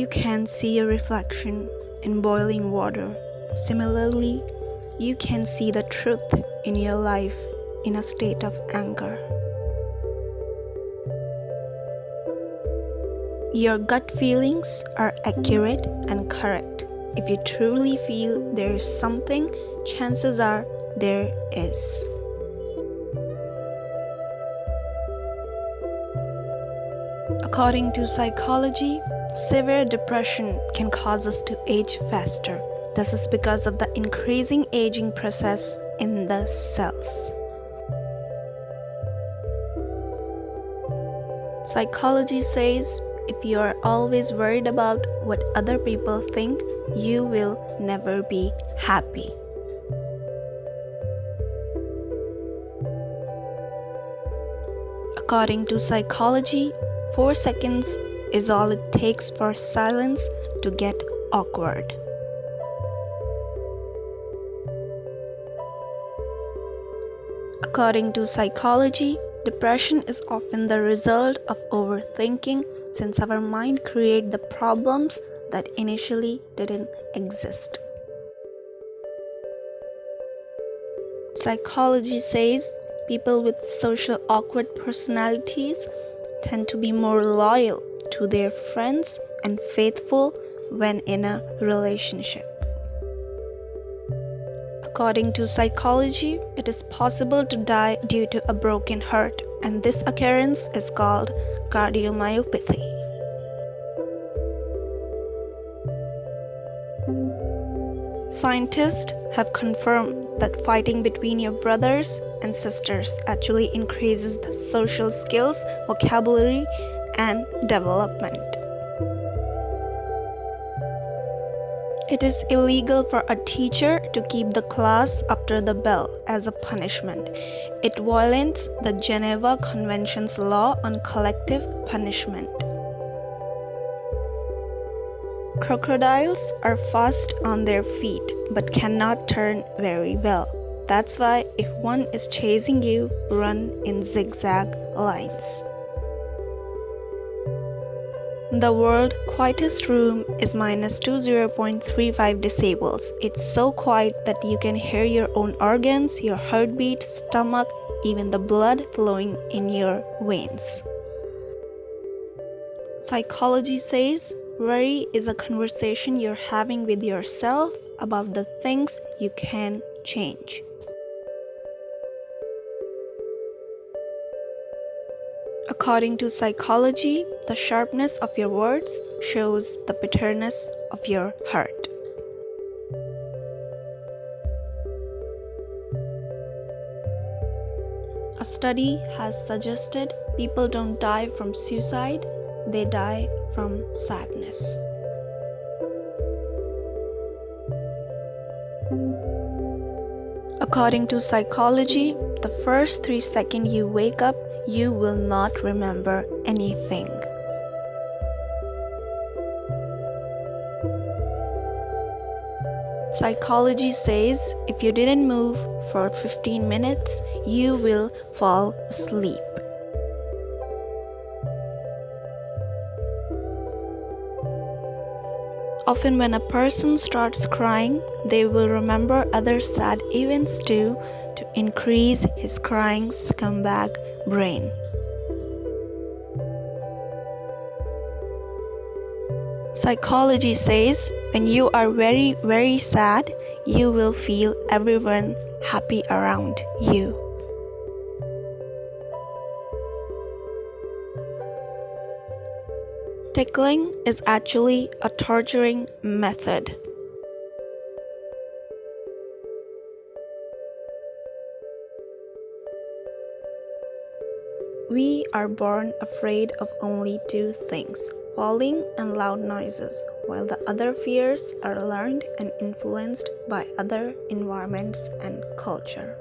You can see your reflection in boiling water. Similarly, you can see the truth in your life in a state of anger. Your gut feelings are accurate and correct. If you truly feel there is something, chances are there is. According to psychology, severe depression can cause us to age faster. This is because of the increasing aging process in the cells. Psychology says if you are always worried about what other people think, you will never be happy. According to psychology, 4 seconds is all it takes for silence to get awkward. According to psychology, depression is often the result of overthinking, since our mind creates the problems that initially didn't exist. Psychology says people with social awkward personalities tend to be more loyal to their friends and faithful when in a relationship. According to psychology, it is possible to die due to a broken heart, and this occurrence is called cardiomyopathy. Scientists have confirmed that fighting between your brothers and sisters actually increases the social skills, vocabulary, and development. It is illegal for a teacher to keep the class after the bell as a punishment. It violates the Geneva Convention's law on collective punishment. Crocodiles are fast on their feet but cannot turn very well. That's why if one is chasing you, run in zigzag lines. The world's quietest room is minus 20.35 decibels. It's so quiet that you can hear your own organs, your heartbeat, stomach, even the blood flowing in your veins. Psychology says worry is a conversation you're having with yourself about the things you can change. According to psychology, the sharpness of your words shows the bitterness of your heart. A study has suggested people don't die from suicide, they die from sadness. According to psychology, the first 3 seconds you wake up, you will not remember anything. Psychology says if you didn't move for 15 minutes, you will fall asleep. Often when a person starts crying, they will remember other sad events too to increase his crying scumbag brain. Psychology says when you are very, very sad, you will feel everyone happy around you. Tickling is actually a torturing method. We are born afraid of only 2 things, falling and loud noises, while the other fears are learned and influenced by other environments and culture.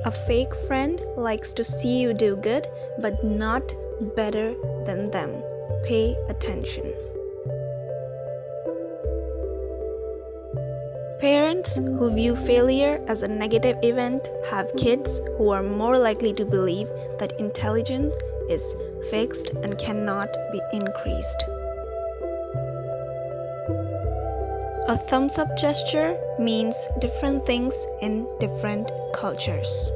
A fake friend likes to see you do good, but not better than them. Pay attention. Parents who view failure as a negative event have kids who are more likely to believe that intelligence is fixed and cannot be increased. A thumbs up gesture means different things in different cultures.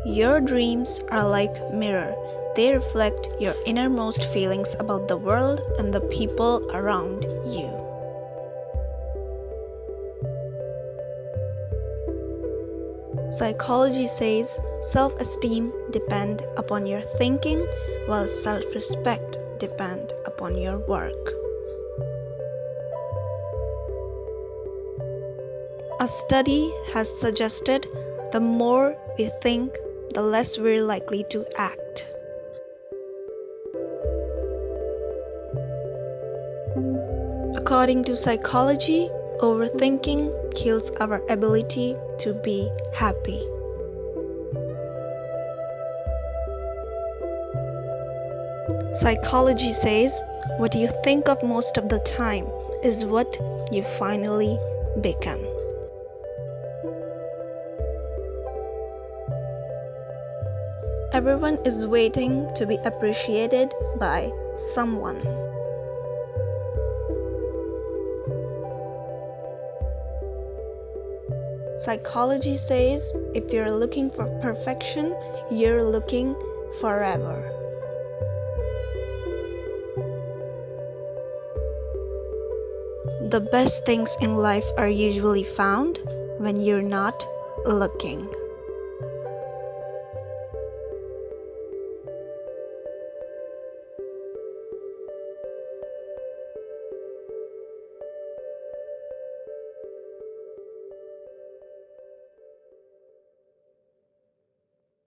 Your dreams are like mirror. They reflect your innermost feelings about the world and the people around you. Psychology says self-esteem depends upon your thinking, while self-respect depends upon your work. A study has suggested the more we think, the less we're likely to act. According to psychology, overthinking kills our ability to be happy. Psychology says what you think of most of the time is what you finally become. Everyone is waiting to be appreciated by someone. Psychology says if you're looking for perfection, you're looking forever. The best things in life are usually found when you're not looking.